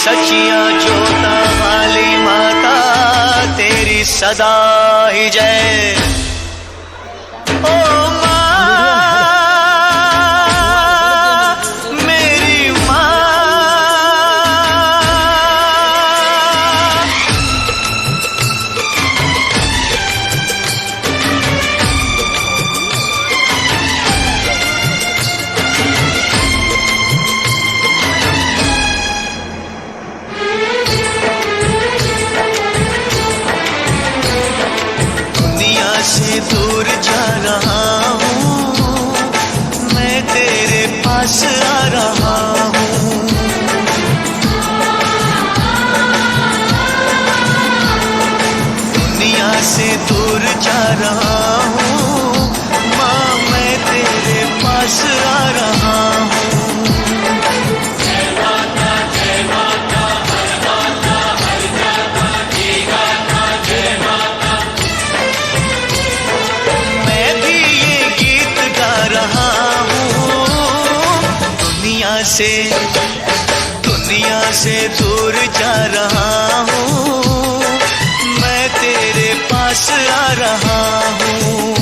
सचिया जोता वाली माता तेरी सदा ही जय। ओ से दूर जा रहा हूँ, मैं तेरे पास आ रहा हूँ। दुनिया से दूर जा रहा हूँ, माँ मैं तेरे पास आ रहा हूँ। दुनिया से दूर जा रहा हूँ, मैं तेरे पास आ रहा हूँ।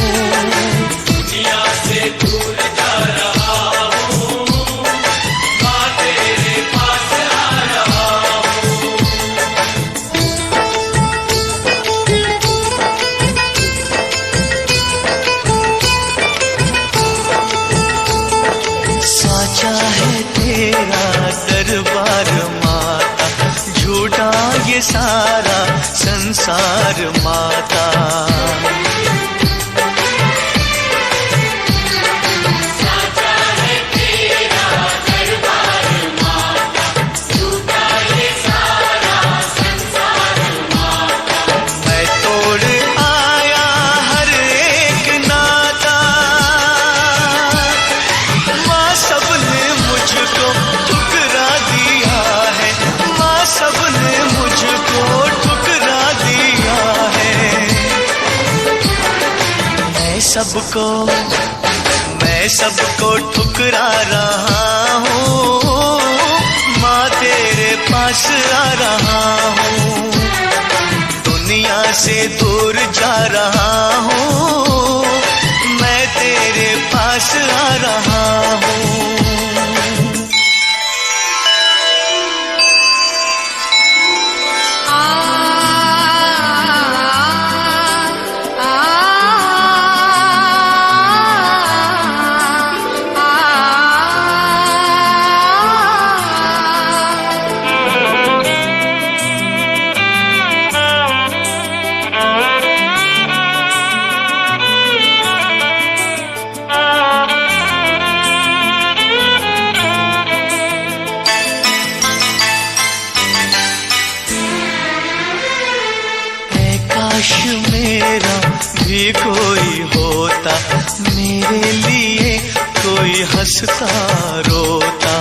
दुनिया से दूर जा रहा हूँ, मैं तेरे पास आ रहा हूँ। साचा है तेरा दरबार माता, झूठा ये सारा संसार माता। साचा है तेरा दरबार माता, झूठा ये सारा संसार माता। मैं तोड़ आया हर एक नाता, माँ सबने मुझको ठुकरा दिया है, माँ सबने मुझको ठुकरा दिया है। मैं सबको ठुकरा रहा हूँ, माँ तेरे पास आ रहा हूँ। दुनिया से दूर जा रहा हूँ, मैं तेरे पास आ रहा हूँ। काश मेरा भी कोई होता, मेरे लिए कोई हंसता रोता।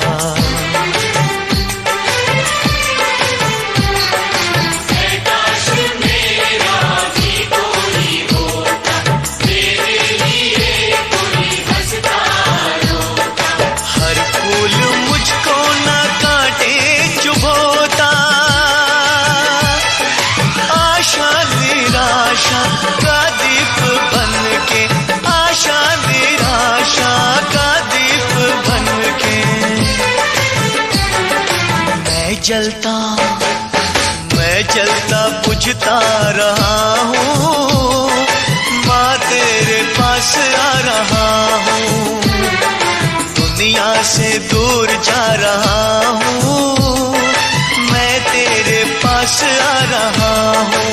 काश मेरा भी कोई होता, मेरे लिए कोई हंसता रोता। हर फूल मुझको न काटे चुभोता, आशा निराशा का दीप बनके, आशा निराशा का दीप बनके। मैं जलता बुझता रहा हूँ, माँ तेरे पास आ रहा हूँ। दुनिया से दूर जा रहा हूँ, मैं तेरे पास आ रहा हूँ।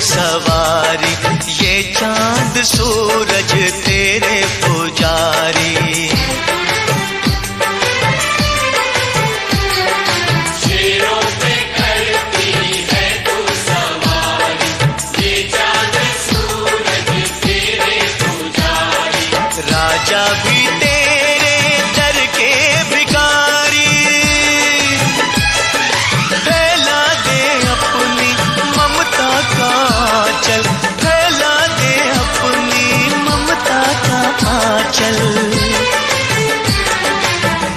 सवारी ये चांद सूरज तेरे पुजारी। चाचा भी तेरे दर के भिखारी। फैला दे अपनी ममता का आंचल, फैला दे अपनी ममता का आंचल।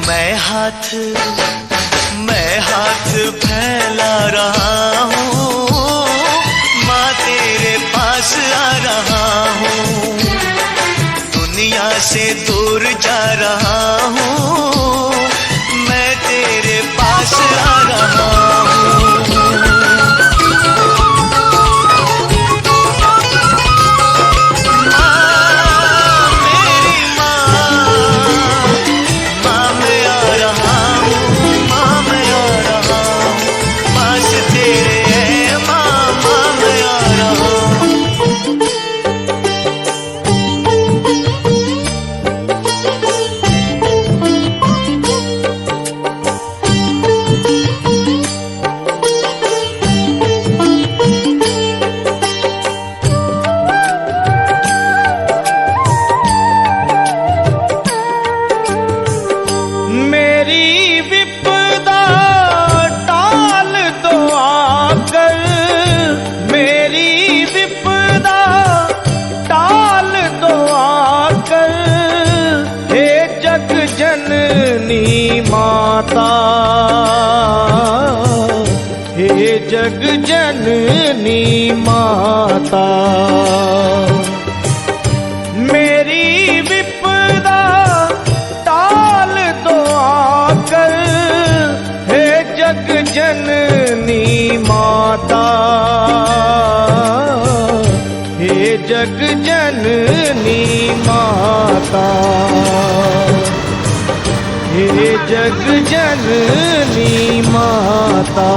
मैं हाथ फैला रहा हूँ, माँ तेरे पास आ रहा हूँ। दुनिया से दूर जा रहा हूँ, मैं तेरे पास आ रहा हूँ। हे जग जननी माता, मेरी विपदा टाल दो आकर। हे जग जननी माता, हे जग जननी माता, हे जग जननी माता।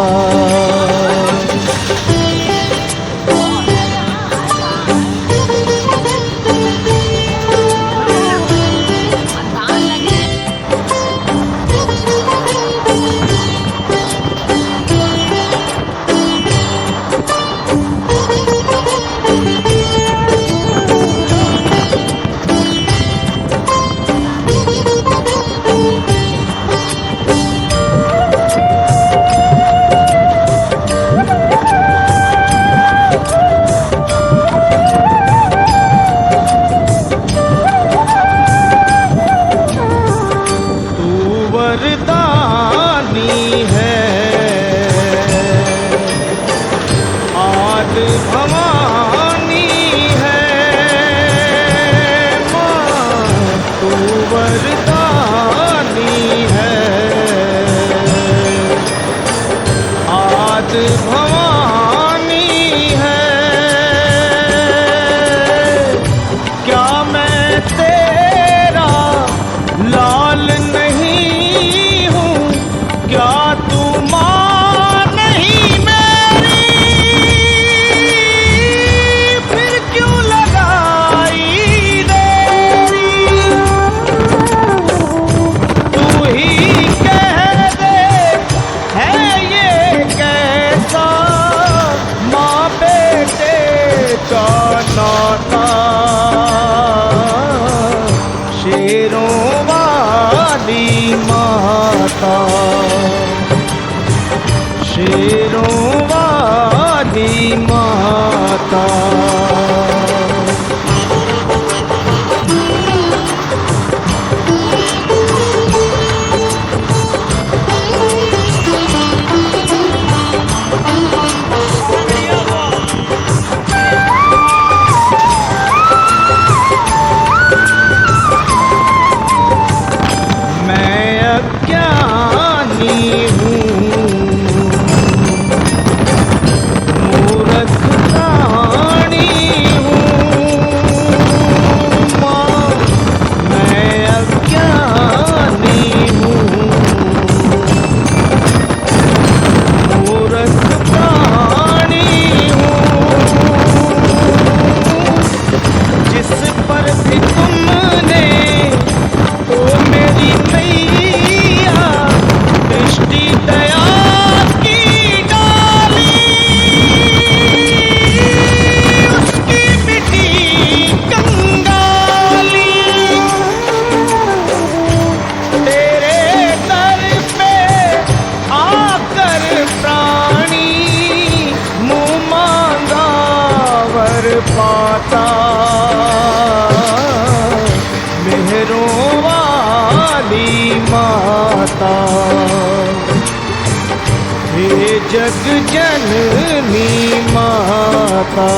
जग जननी माता।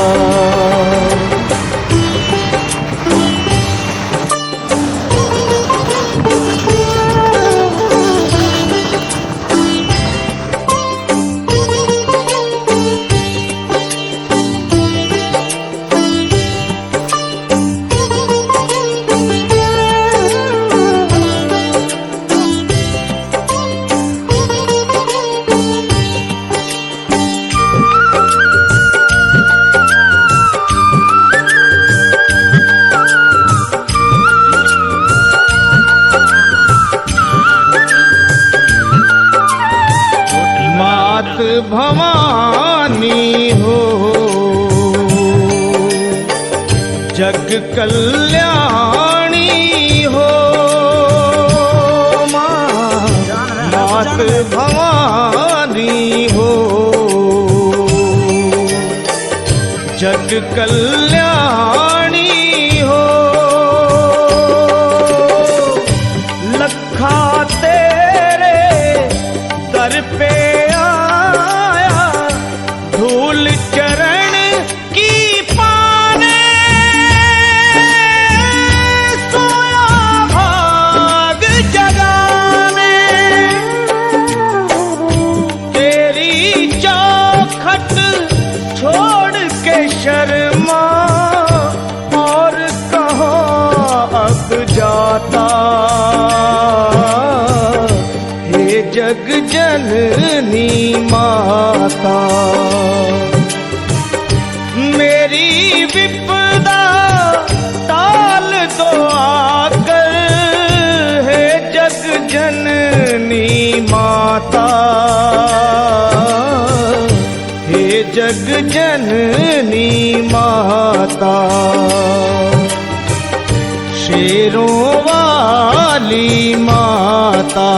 भवानी हो जग कल्याणी हो, मात भवानी हो जग कल्याणी हो। लखा तेरे दर पे धूल चरण की पाने, सोया भाग जगाने। तेरी चौखट छोड़ के शर्मा और कहाँ अब जाता। हे जग जननी माता, मेरी विपदा टाल दो आकर। हे जग जननी माता, हे जग जननी माता। शेरों वाली माता,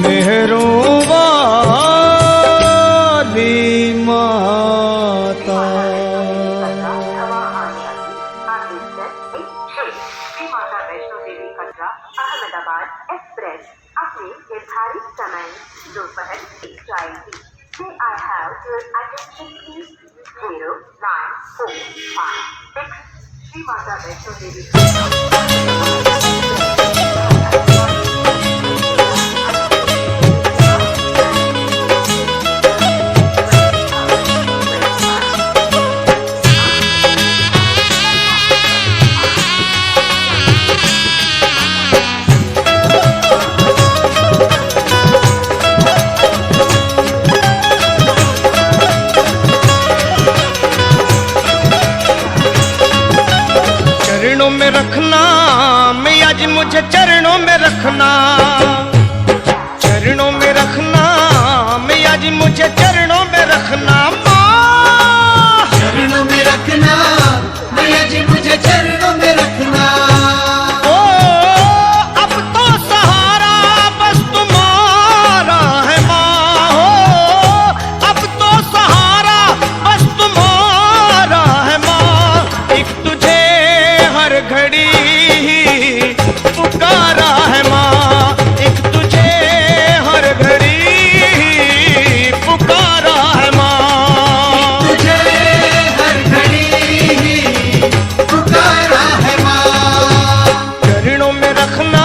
मेहरों माता। श्री माता वैष्णो देवी कटरा अहमदाबाद एक्सप्रेस अपने निर्धारित समय दोपहर 1 जाएगी। May I have your attention please? 09456 Shri Mata Vaishno Devi में रखना। मैं आज मुझे चरणों में रखना, चरणों में रखना। मैं आज मुझे चरणों में रखना। माँ चरणों में रखना, मैं आज मुझे चरणों में रखना। ओ अब तो सहारा बस तुम्हारा है माँ हो। अब तो सहारा बस तुम्हारा है माँ। एक तुझे हर घड़ी पुकारा है माँ, एक तुझे हर घड़ी पुकारा है माँ। तुझे हर घड़ी पुकारा है माँ। चरणों में रखना,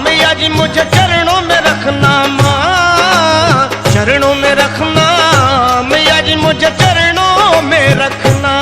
मैं आज मुझे चरणों में रखना माँ। चरणों में रखना, मैं आज मुझे चरणों में रखना।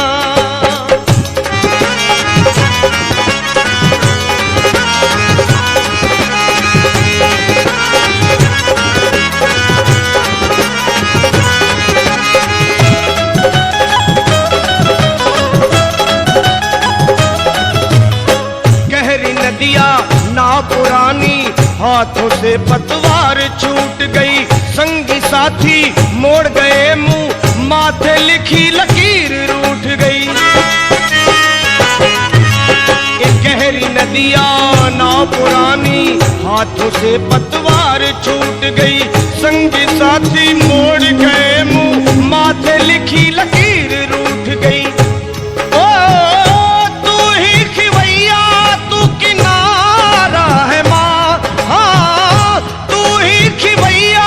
नाव पुरानी हाथों से पतवार छूट गई। संगी साथी मोड़ गए मुंह, माथे लिखी लकीर रूठ गई। एक गहरी नदिया नाव पुरानी हाथों से पतवार छूट गई। संगी साथी मोड़ गए मुंह, माथे लिखी लकीर रूठ गई। ओ तू ही खिवैया तू किनारा है माँ। हाँ तू ही खिवैया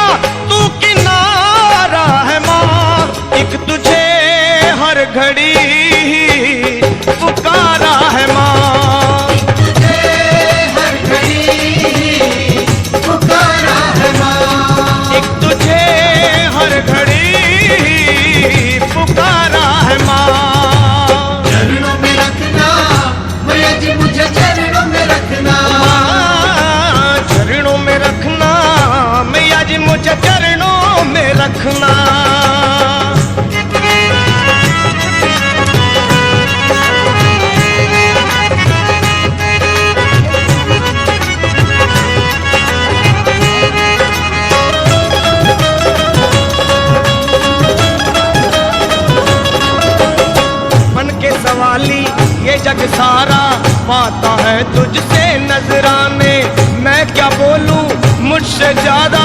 सवाली ये जग सारा पाता है तुझसे नजराने। मैं क्या बोलूं मुझसे ज्यादा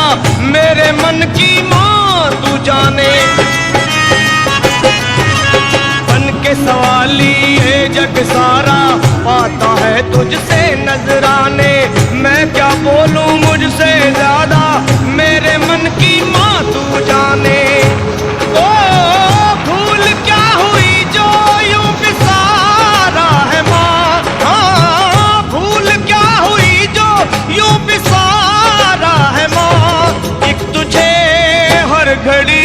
मेरे मन की माँ तू जाने। बन के सवाली ये जग सारा पाता है तुझसे नजराने। मैं क्या बोलूं मुझसे ज्यादा मेरे मन की माँ तू जाने। ओ भूल क्या हुई जो यूं बिसारा है माँ। हाँ भूल क्या हुई जो यूं बिसारा है माँ। एक तुझे हर घड़ी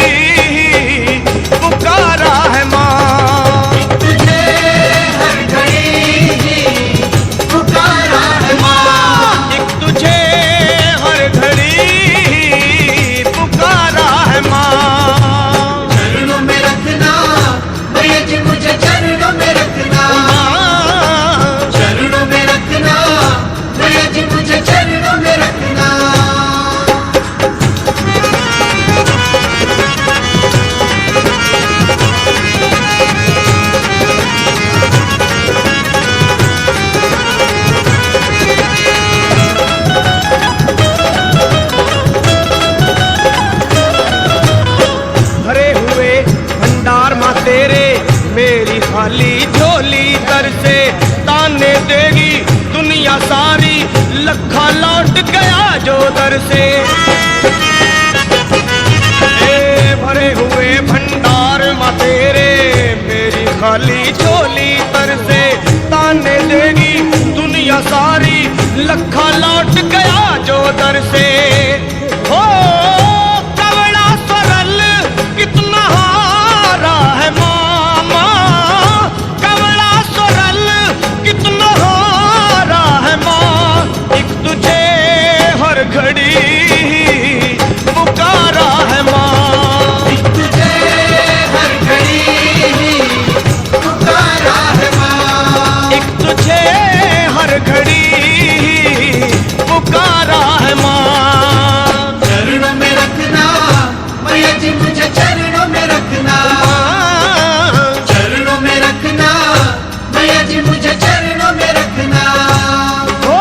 पुकारा है माँ। खाली झोली दर से ताने देगी दुनिया सारी। लखा लौट गया जो दर से। भरे हुए भंडार माँ तेरे मेरी खाली झोली दर से ताने देगी दुनिया सारी। लखा लौट गया जो दर से। हो कवड़ा सरल कितना हारा है माँ। कितना हारा है माँ। एक तुझे हर घड़ी पुकारा है माँ। एक तुझे हर घड़ी पुकारा है माँ। एक तुझे हर घड़ी पुकारा है माँ। चरणों में रखना मैया जी मुझे चरणों में रखना। चरणों में रखना मैया जी मुझे चरणों में रखना। हो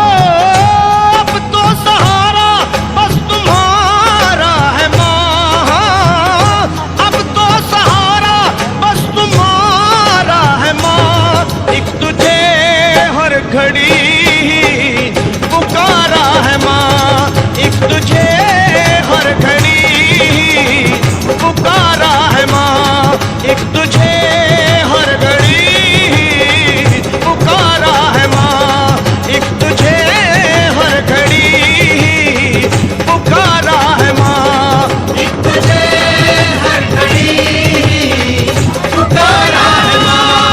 अब तो सहारा बस तुम्हारा है माँ। अब तो सहारा बस तुम्हारा है माँ। एक तुझे हर घड़ी पुकारा है माँ। एक तुझे हर घड़ी पुकारा है माँ। एक तुझे हर घड़ी पुकारा है माँ। एक तुझे हर घड़ी पुकारा है माँ। एक तुझे हर घड़ी पुकारा है माँ। एक तुझे हर घड़ी पुकारा है माँ।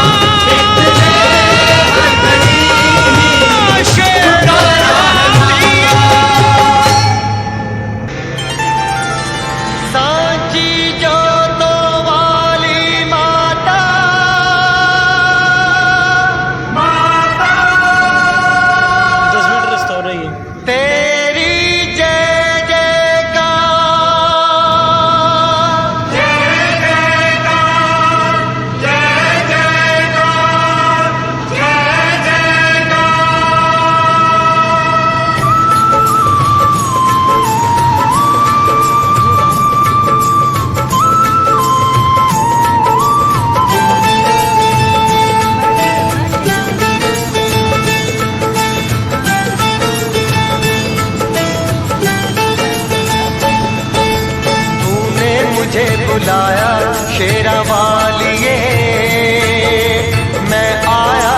सांची जोतों वाली माता। तेरी जय जयकार। जय जयकार जय जयकार जय जयकार। मुझे बुलाया शेरा वालिए। मैं आया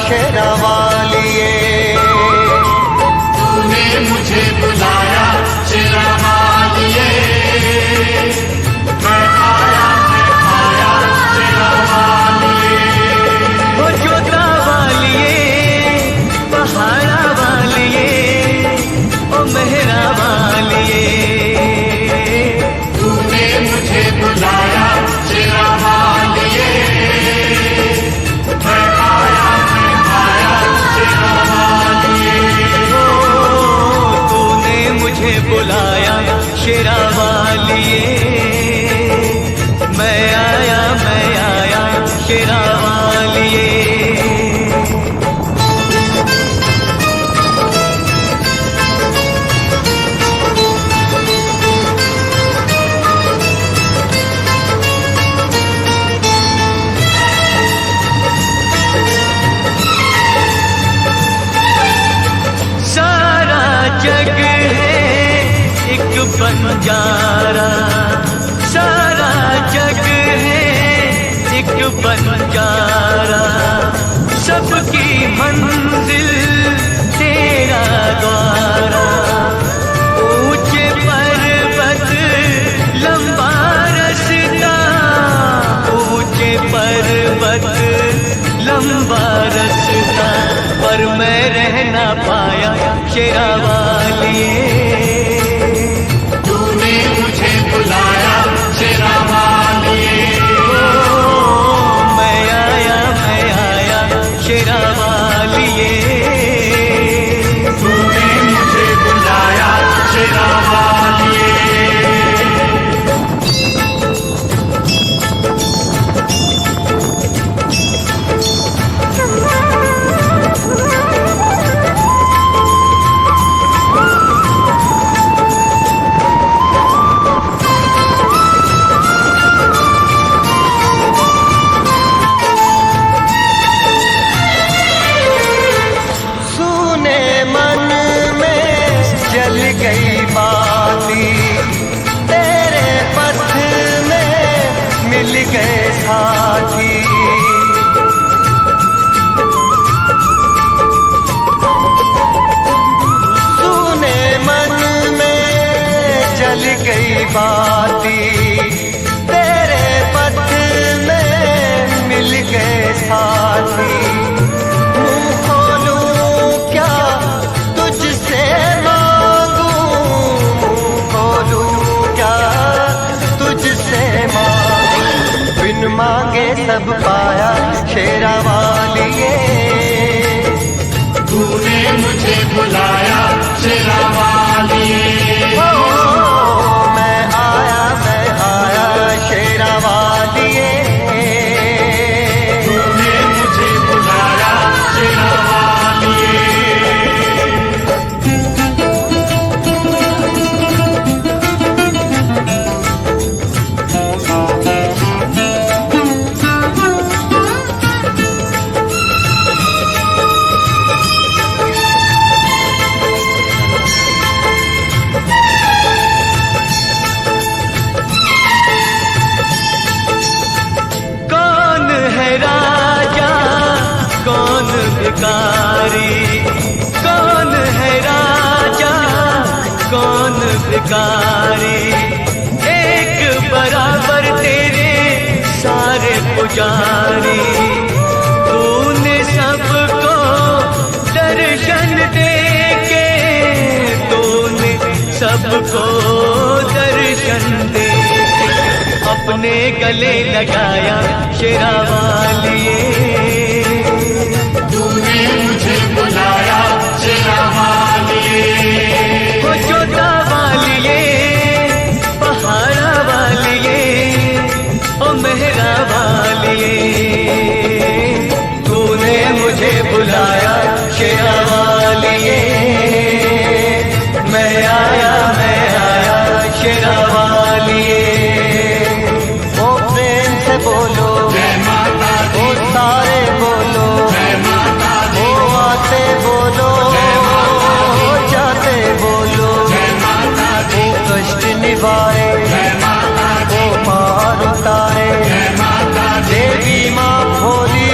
शेरा वालिए। तूने मुझे बुलाया शेरा वालिए। मैं आया शेरा वालिए। ओ जोधा वालिए पहाड़ा वालिए ओ मेहरा वालिए। तूने मुझे बंजारा, सारा जग है एक बंजारा, सबकी मंजिल तेरा द्वारा। ऊंचे पर्वत लंबा रास्ता, ऊंचे पर्वत लंबा रास्ता, पर मैं रह ना पाया शेरा वालिए। तूने मुझे बुलाया शेरा वालिए, मैं आया शेरा वालिए। तूने मुझे बुलाया शेरा वालिए। सुने मन में जल गई बाती, तेरे पथ में मिल गए साथी। सुने मन में जल गई बाती, तेरे पथ में मिल गए साथी। मुंह खोलूं क्या तुझसे मांगूं, मुंह खोलूं क्या तुझसे मांगूं, बिन मांगे सब पाया शेरा वालिए। तूने मुझे बुलाया शेरा वालिए, मैं आया शेरा वालिए। तूने मुझे बुलाया शेरा वालिए। कौन है राजा कौन भिखारी, कौन है राजा कौन भिखारी, एक बराबर तेरे सारे पुजारी। तूने सबको दर्शन दे के, तूने सबको दर्शन दे के अपने गले लगाया शेरा वालिए। तूने मुझे बुलाया शेरा वालिए, ओ जोता वालिए, पहाड़ा वालिए, ओ मेहरा वालिए। तूने मुझे बुलाया शेरा वालिए, मैं आया शेरा वालिए। ओ प्रेम से बोलो जय माता दी, ओ सारे बोलो, जय माता दी, ओ आते बोलो, ओ जाते बोलो, जय माता दी, ओ कष्ट निभाए, जय माता दी, ओ पार उतारे। जय माता दी, देवी माँ भोली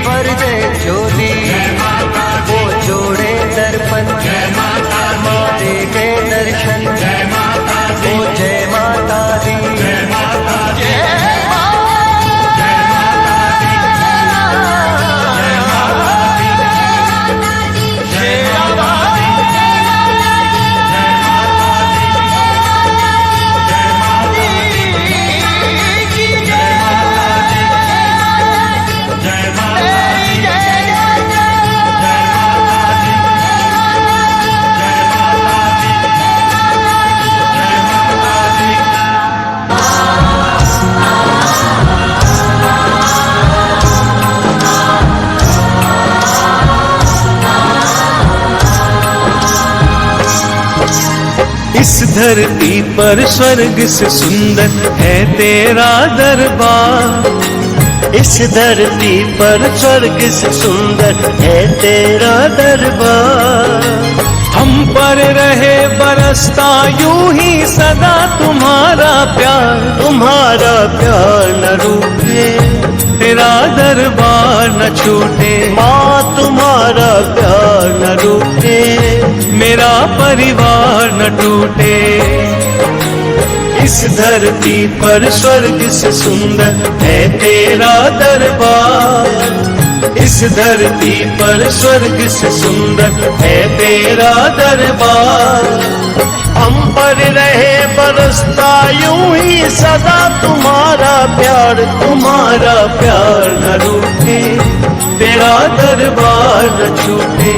भर दे झोली, जय माता दी, वो जोड़े दर्पण, जय माता दी, माँ दे के दर्शन। जय माता दी, ओ जय माता दी, जय माता दी, जय इस धरती पर स्वर्ग से सुंदर है तेरा दरबार। इस धरती पर स्वर्ग से सुंदर है तेरा दरबार। हम पर रहे बरसता यूं ही सदा तुम्हारा प्यार, तुम्हारा प्यार न रूठे, तेरा दरबार न छूटे। माँ तुम्हारा प्यार न रूठे, मेरा परिवार न टूटे। इस धरती पर स्वर्ग से सुंदर है तेरा दरबार। इस धरती पर स्वर्ग से सुंदर है तेरा दरबार। हम पर रहे बरसता यूं ही सदा तुम्हारा प्यार, तुम्हारा प्यार न रूठे, तेरा दरबार न छूटे।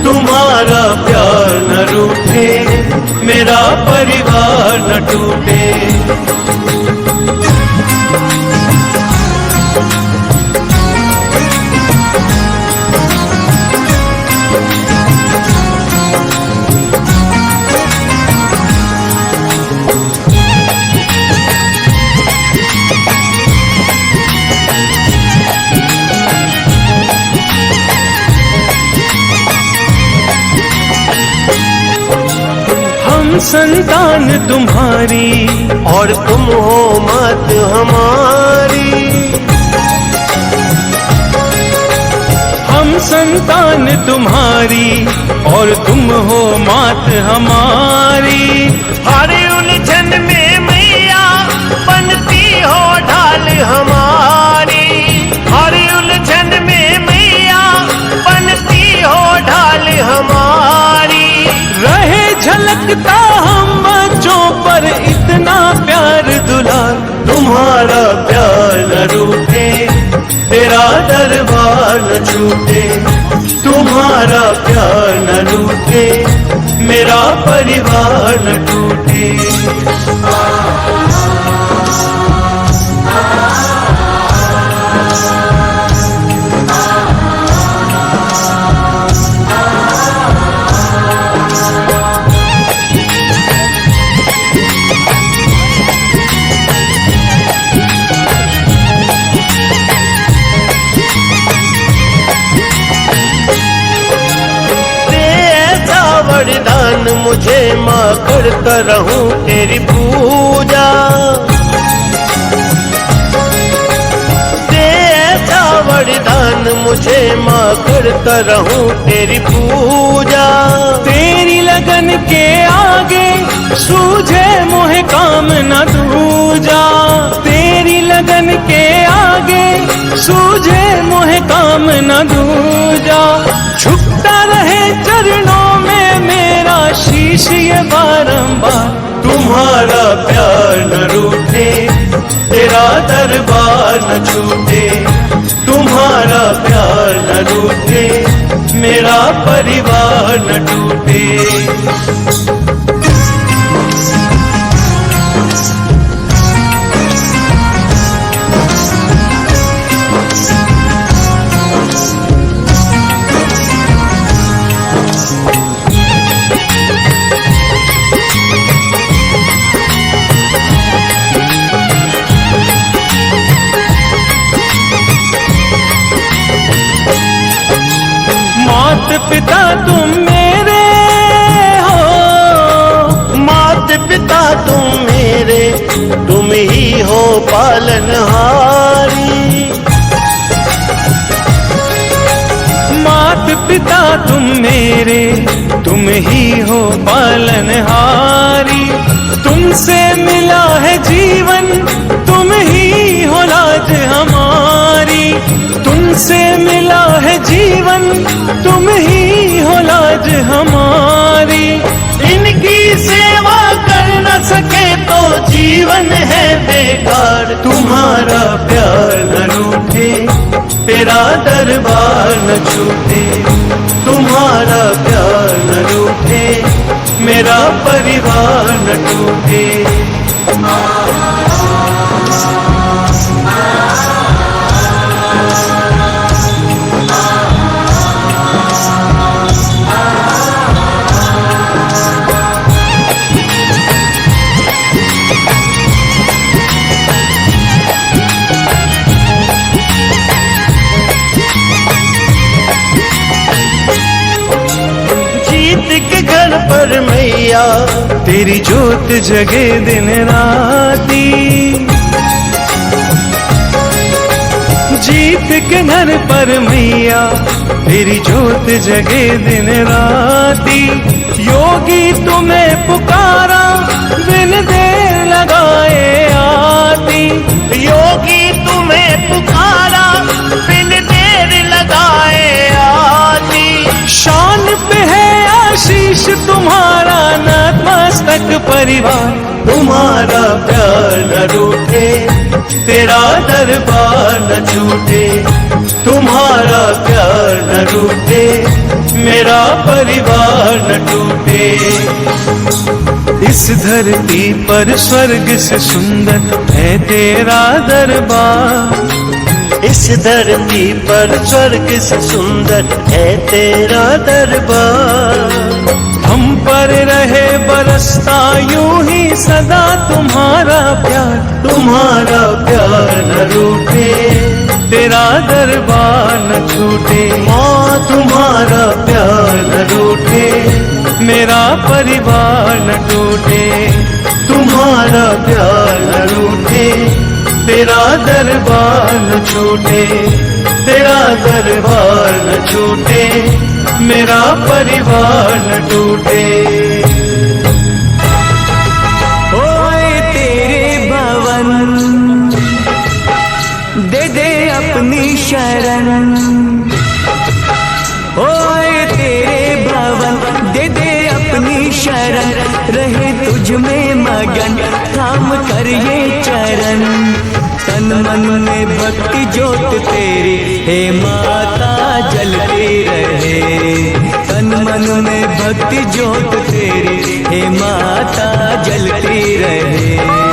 तुम्हारा प्यार न रूठे, मेरा परिवार न टूटे। संतान तुम्हारी और तुम हो मत हमारी। हम संतान तुम्हारी और तुम हो मात हमारी। हर उलझन में मैया बनती हो ढाल हमारी। हर उलझन में मैया बनती हो ढाल हमारी। रहे झलकता हम बच्चों पर इतना प्यार दुलार, तुम्हारा प्यार न रूठे, तेरा दरबार न छूटे। तुम्हारा प्यार न रूठे, मेरा परिवार न टूटे। वरदान मुझे माँ करता रहूं तेरी पूजा। दे ऐसा वरदान मुझे माँ करता रहूं तेरी पूजा। तेरी लगन के आगे सूझे मोहे काम न दूजा। तेरी लगन के आगे सूझे मोहे काम न दूजा। झुकता रहे चरणों में मेरा शीश ये बारंबार। तुम्हारा प्यार न रूठे, तेरा दरबार न छूटे। तुम्हारा प्यार न रूठे, मेरा परिवार न टूटे। पिता तुम मेरे हो, मात पिता तुम मेरे, तुम ही हो पालनहारी। मात पिता तुम मेरे, तुम ही हो पालनहारी। तुमसे मिला है जीवन, तुम ही हो लाज हमारी। तुमसे मिला है जीवन, तुम ही हो लाज हमारी। इनकी सेवा कर न सके तो जीवन है बेकार। तुम्हारा प्यार न रूठे, तेरा दरबार न छूटे। तुम्हारा प्यार न रूठे, मेरा परिवार न टूटे। पर मैया तेरी जोत जगे दिन राती। जीत के घर पर मैया तेरी जोत जगे दिन राती। योगी तुम्हें पुकारा बिन देर लगाए आती। योगी तुम्हें पुकारा बिन देर लगाए आती। शान पे है आशीष तुम्हारा नतमस्तक परिवार। तुम्हारा प्यार न रूठे तेरा दरबार न छूटे। तुम्हारा प्यार न रूठे मेरा परिवार न टूटे। इस धरती पर स्वर्ग से सुंदर है तेरा दरबार। इस धरती पर स्वर्ग से सुंदर है तेरा दरबार। हम पर रहे बरसता यूं ही सदा तुम्हारा प्यार। तुम्हारा प्यार न रूठे तेरा दरबार न छूटे। माँ तुम्हारा प्यार न रूठे मेरा परिवार न टूटे। तुम्हारा प्यार न रूठे तेरा दरबार न छूटे। तेरा दरबार न छूटे मेरा परिवार न टूटे। ओए तेरे भवन दे दे अपनी शरण। ओए तेरे भवन दे दे अपनी शरण। रहे तुझ में मगन थाम कर ये चरण। तन मन में भक्ति ज्योत तेरी हे माता जलती रहे। तन मन में भक्ति ज्योत तेरी हे माता जलती रहे।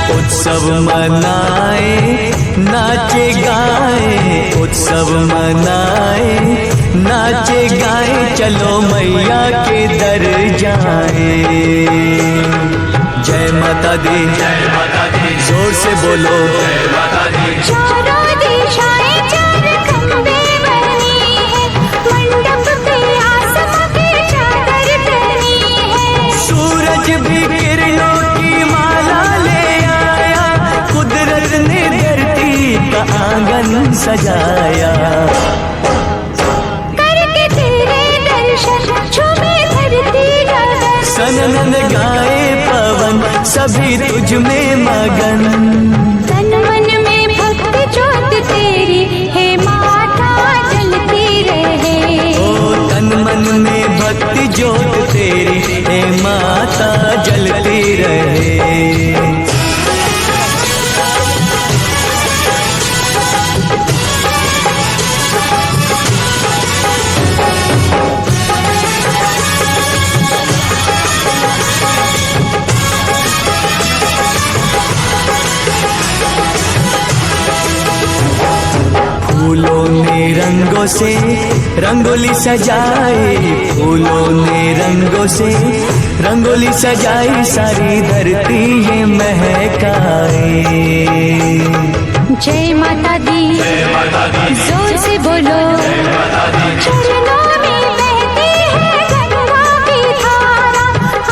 उत्सव मनाए नाचे गाए। उत्सव मनाए नाचे गाए। चलो मैया के दर जाए। जय माता दी जय माता दी जोर से बोलो जय माता दी। चारों दिशाएं चार खंबे बनी है। मंडप पे आसमां की चादर तनी है। सूरज भी किरणों की माला ले आया। कुदरत ने धरती का आंगन सजाया। करके तेरे दर्शन झूमे धरती गगन। सनन गाए पवन सभी तुझ में मगन। तन मन में भक्ति ज्योत तेरी हे माता जलती रहे। ओ तन मन में भक्ति ज्योत तेरी हे माता जलती रहे। फूलों ने रंगों से रंगोली सजाई। फूलों ने रंगों से रंगोली सजाई। सारी धरती ये महकाए। जय माता दी जोर से बोलो जय माता दी। चरणों में बहती है गंगा की धारा।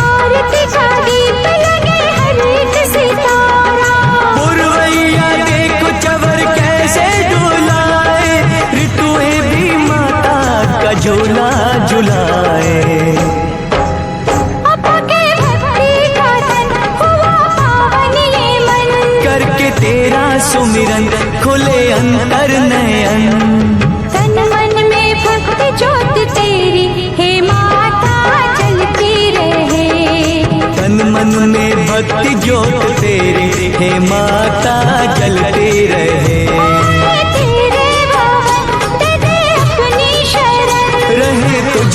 आरती का दीप लगे हर एक सितारा। पुरवैया देखो चवर कैसे डुलाए। ऋतुएं भी माता का झूला झुलाए। अपा के भक्ति का धन हुआ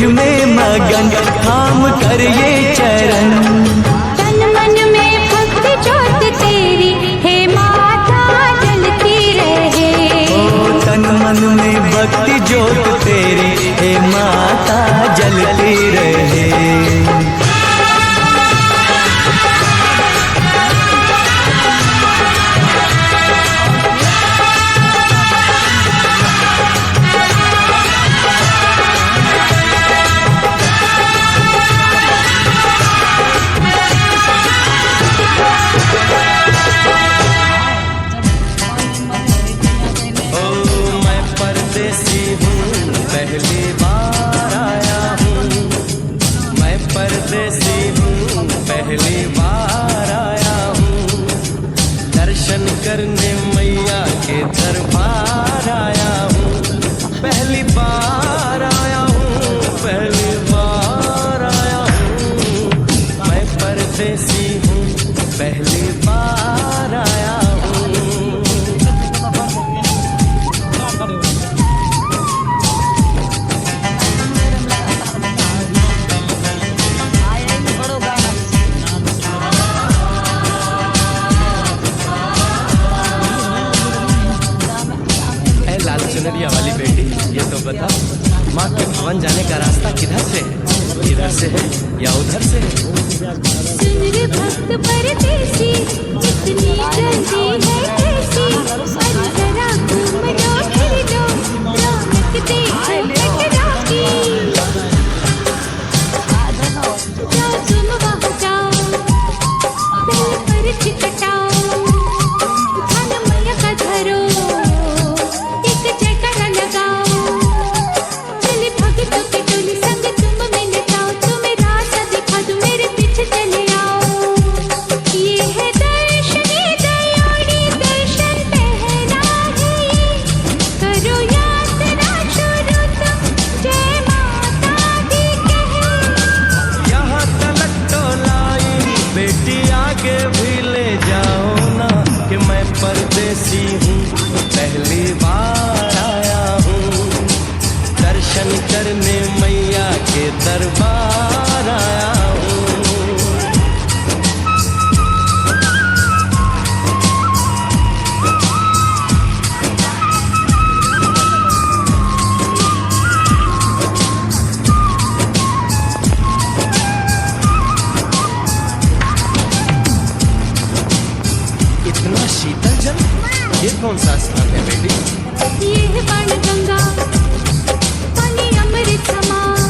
तुझ में मगन, थाम कर ये चरण। तन मन में भक्ति ज्योत तेरी, हे माता जलती रहे। ओ तन मन में भक्ति ज्योत तेरी, हे माता जलती रहे। पहली बार आया हूँ, मैं परदेसी हूँ, पहली बार आया हूँ। दर्शन करने मैया के दरबार आया हूँ, पहली बार आया हूँ, पहली बार आया हूँ। मैं परदेसी हूँ, पहली बार आया हूँ। चुनरिया वाली बेटी, ये तो बता, माँ के भवन जाने का रास्ता किधर से है? इधर से है या उधर से है? सुन रे भक्त परदेसी, इतनी जल्दी है कैसी? अरे जरा घूम लो फिर लो, रौनक देखो कटरा की। जाओ तुम वहाँ जाओ, बेल पर चिकटाओ, धन मैया का धरो, परदेसी हूँ, पहली बार आया हूँ। दर्शन करने मैया के दरबार आया हूँ। इतना शीतल जल, ये कौन सा स्थान है बेटी? ये है बाणगंगा, पानी अमृत समान,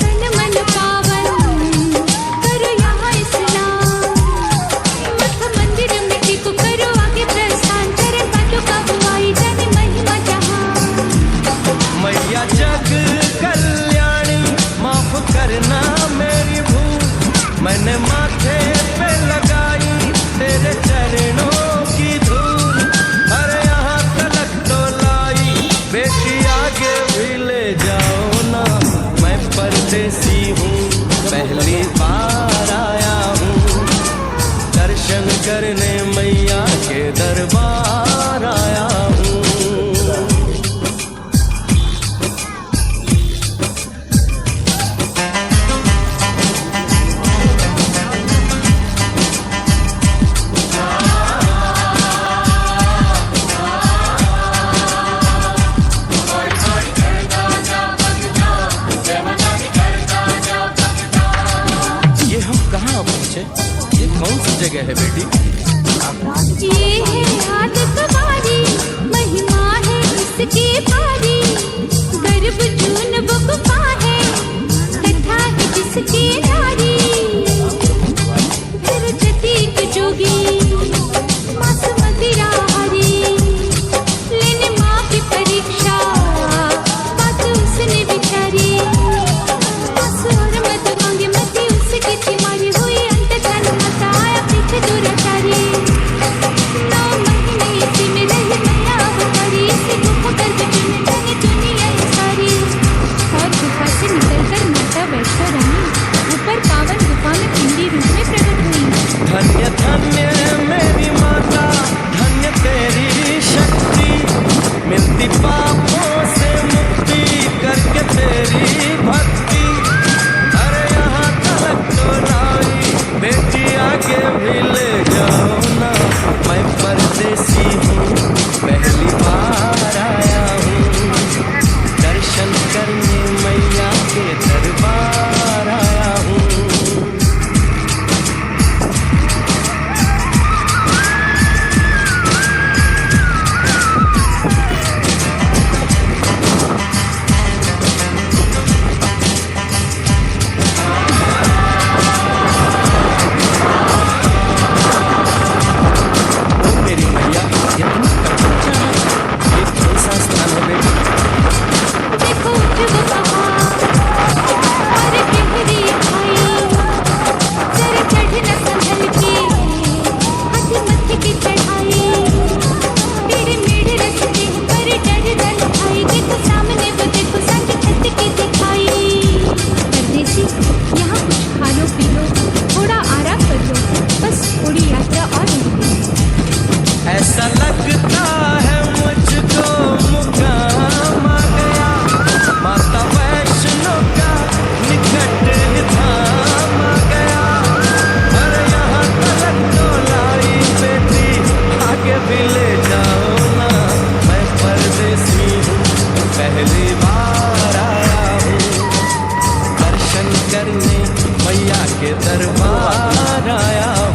तन मन पावन, करो यहाँ स्नान। मठ मंदिर में टिको, करो आगे प्रस्थान, चरण पादुका का हुआई जाने महिमा जहाँ। मैया जग कल्याणी, माफ करना मेरी भूल, मैंने माथे पे लगाई तेरे चरणों की धूल। अरे यहाँ तलक तो लाई, बेटी आगे भी ले जाओ ना। मैं परदेसी हूँ, पहली बार आया हूँ। दर्शन करने मैया के दरबार आया हूँ। बाहर आया हूँ, दर्शन करने मैया के दरबार आया हूँ।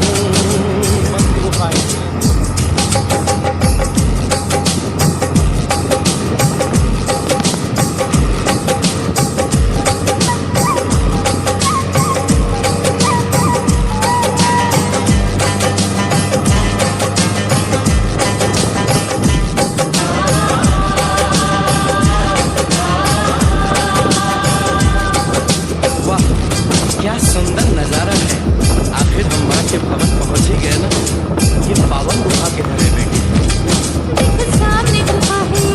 वाह क्या सुंदर नजारा है। आखिर हम माँ के भवन पहुंच ही गए ना। ये पावन गुफा किधर है बेटी? देखो सामने गुफा है,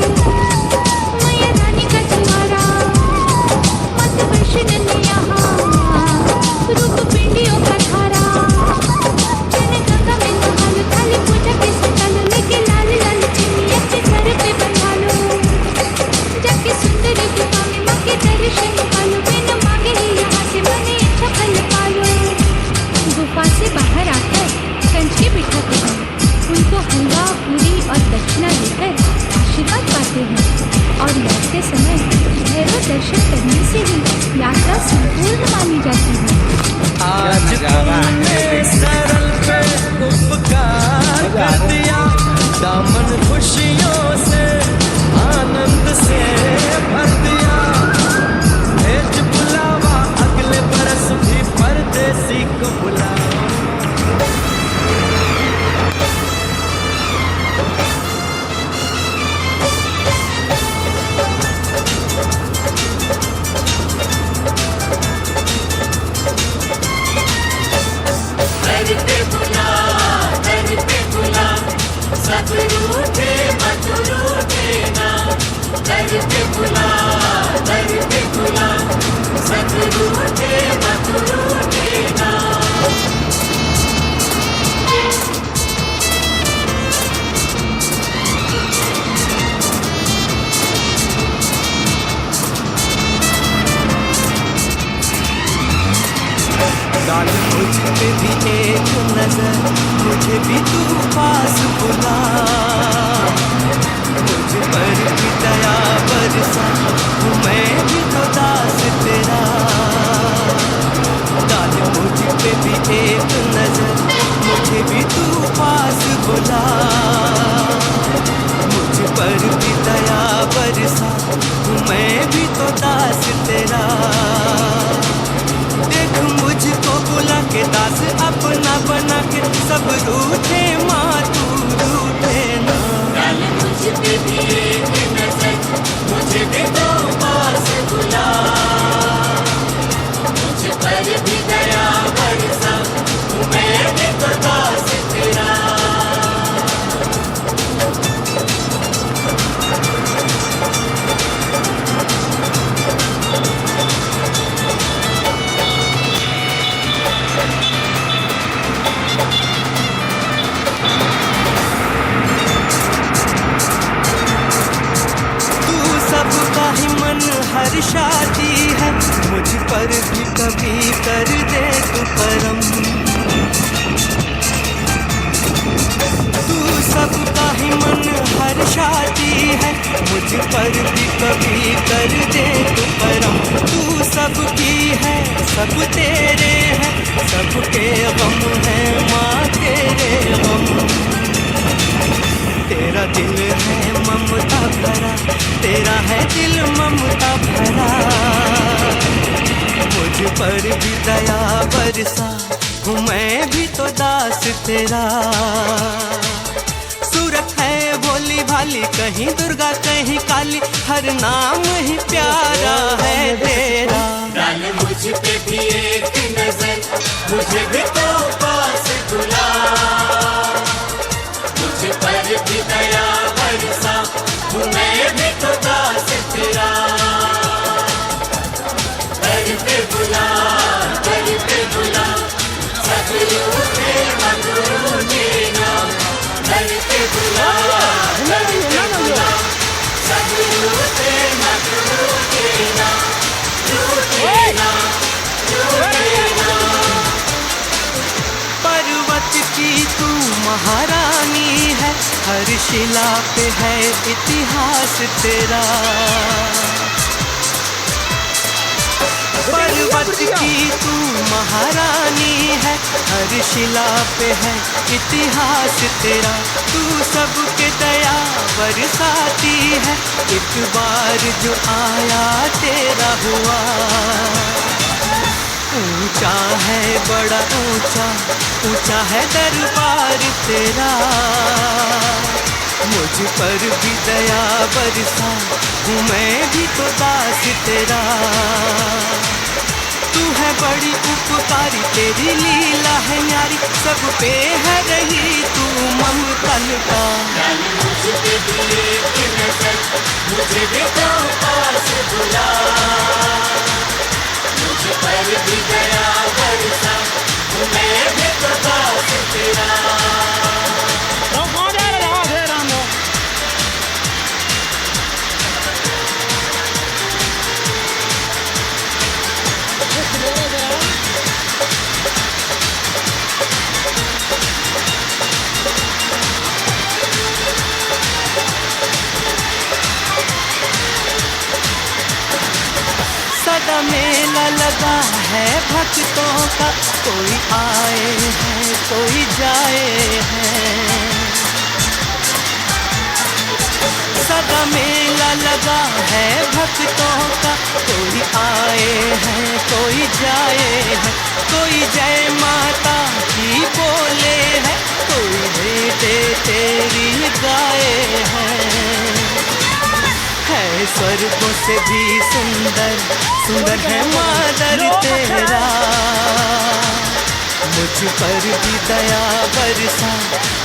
मैया रानी का द्वारा, मत वर्षन ने यहाँ रूप पिंडियों का धारा। जन गंगा में नहा लो, थाली पूजा के सजा लो, लेके लाल लाल चुन्नी अपने सर पे बंधा लो। जाके सुंदर गुफा में माँ के दर्शन पालो, बिना मांगे ही यहाँ से मने इच्छा फल पालो। गुफा से बाहर आकर कंच के बिठा के उनको हलवा पूरी और दक्षिणा देकर आशीर्वाद पाते हैं और लौटते समय भैरव दर्शन करने से ही यात्रा संपूर्ण मानी जाती है। आज तुमने सरल पे उपकार कर दिया, दामन खुशियों से आनंद से भर दिया। भेज बुलावा अगले बरस भी परदेसी को बुलावा। करते बुला सब रूठे मत रूठे ना। करते बुला सब रूठे मत रूठे ना। डाल मुझ पे भी एक नजर, मुझे भी तू पास बुला। मुझ पर भी दया बरसा, हूँ मैं भी तो दास तेरा। डाल मुझ पे भी एक नजर, मुझे भी तू पास बुला। मुझ पर भी दया बरसा, हूँ मैं भी तो दास तेरा। देख मुझको बुला के दास अपना बना के, सब रूठे माँ तू रूठे ना। डाल मुझ पे भी एक नजर, मुझे भी तो पास बुला। मुझ पर भी दया बरसा, मैं भी तो दास तेरा। हर्षाती है, मुझ पर भी कभी कर दे तू करम। तू सबका ही मन हर्षाती है, मुझ पर भी कभी कर दे तू करम। तू सबकी है, सब तेरे हैं, सबके गम है माँ तेरे गम। तेरा दिल है ममता भरा, तेरा है दिल ममता भरा। मुझ पर भी दया बरसा, हूँ मैं भी तो दास तेरा। सूरत है भोली भाली, कहीं दुर्गा कहीं काली, हर नाम ही प्यारा है तेरा। डाल मुझ पे भी एक नजर, मुझे भी तो पास बुला। मुझ पर भी दया बरसा, हूँ मैं भी तो दास तेरा। करते बुला सब रूठे मत रूठे ना। करते बुला सब रूठे मत रूठे ना। रूठे ना, रूठे ना। पर्वत की तू महारानी है, हर शिला पे है इतिहास तेरा। की तू महारानी है, हर शिला पे है इतिहास तेरा। तू सबके दया बरसाती है, एक बार जो आया तेरा हुआ। ऊंचा है बड़ा ऊंचा, ऊंचा है दरबार तेरा। मुझ पर भी दया बरसा, हूँ मैं भी तो दास तेरा। तू है बड़ी उपकारी, तेरी लीला है न्यारी, सब पे है रही तू ममता लुटा। मुझ पे भी एक नजर, मुझे भी तो पास बुला। मुझ पर भी दया बरसा, मैं भी तो दास तेरा। सदा मेला लगा है भक्तों का, कोई आए हैं कोई जाए हैं। सदा मेला लगा है भक्तों का, कोई आए हैं कोई जाए हैं। कोई जय माता की बोले है, कोई बेटे तेरी गाए हैं। है स्वर्गों से भी सुंदर, सुंदर है मादर तेरा। मुझ पर भी दया बरसा,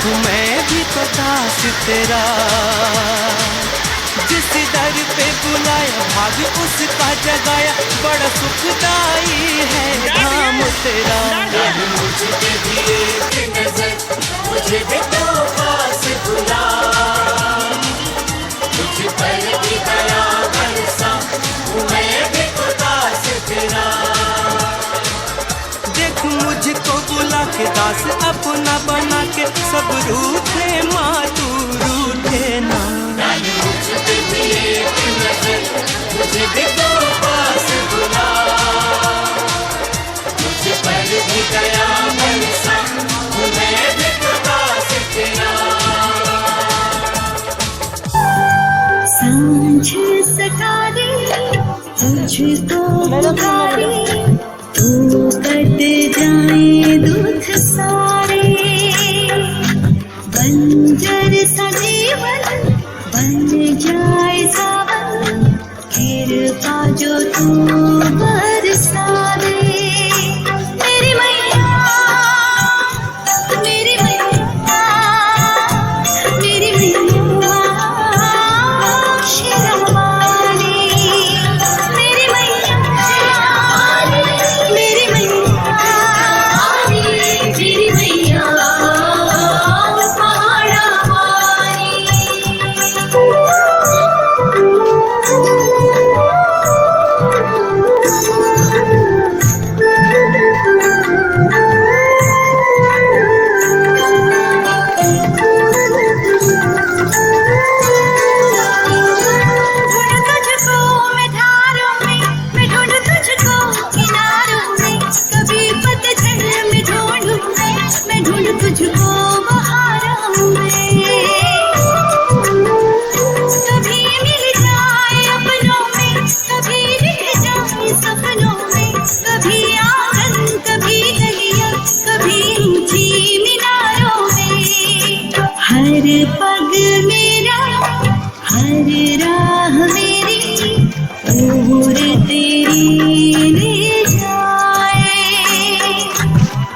हूँ मैं भी तो दास तेरा। जिस दर पे बुलाया भाग उसका जगाया, बड़ा सुखदाई है धाम तेरा। मुझ पे भी एक नजर, मुझे भी तो पास बुला। मुझ पर भी दया बरसा, मैं भी तो दास तेरा। देख मुझको बुला के दास अपना बना के, सब रूठे माँ तू रूठे ना। मुझ पे भी एक नजर, मुझे भी तो पास बुला। मुझ पर भी दया बरसा, मैं भी तो दास तेरा। सांझ सकारे तुझको पुकारे, तू कट जाए दुख सारे। बंजर सा जीवन बन जाए सावन, कृपा जो तू बरसा दे। मेरी मैया, मेरी मैया, मेरी मैया शेरवाली। मेरी मैया, मेरी मैया, मेरी मैया पहाड़ा वाली। हर पग मेरा, हर राह मेरी, और तेरी ले जाए।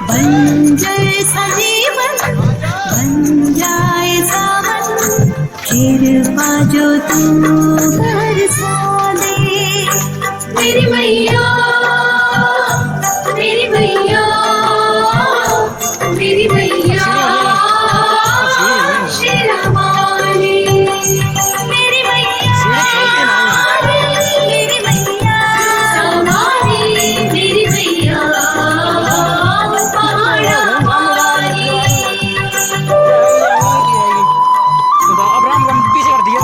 बंजर सा जीवन बन जाए सावन, कृपा जो तू बरसा दे। मेरी मैया, मेरी मैया, मेरी मैया शेरवाली। मेरी मैया, मेरी मैया समारी, मेरी मैया पहाड़ा वाली। अब राम राम पीछे कर दिया।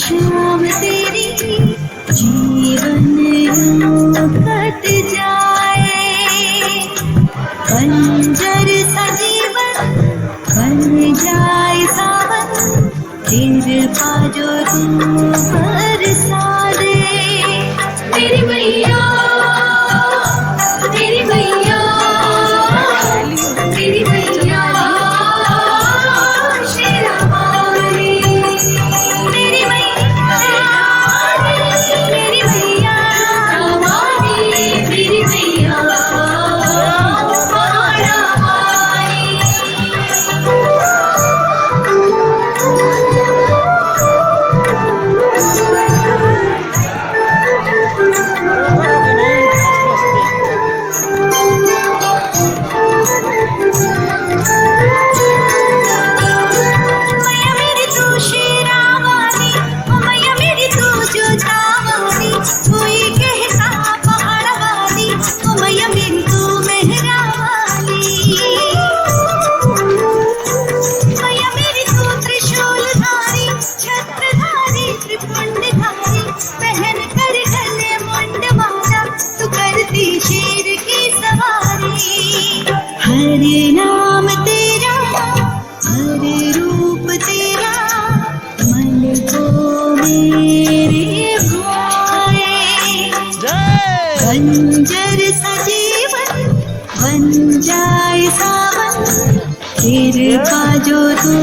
शाम तेरी जीवन कट जाए, बंजर सा जीवन बन जाए सावन, तेरे पाजो तुम बरसा दे। तेरी मैया, तेरी मैया, तेरी मैया शेरा वाली, तेरी मैया, तेरी मैया वाली, तेरी मैया वाला वाली। मैया मेरी तू शेरावाली, ओ मैया मेरी तू जोधावाली, कोई कहता पहाड़ वाली, ओ मैया मेरी तू मेहरा वाली। मैया मेरी तू त्रिशूलधारी, छत्रधारी, त्रिपुंडधारी, पहन कर गले मुंडमाला, तू करती शेर की सवारी। हर नाम तेरा, हर रूप तेरा, मन को मेरे भाए। बंजर सा जीवन बन जाए सावन, तेरे का जो तू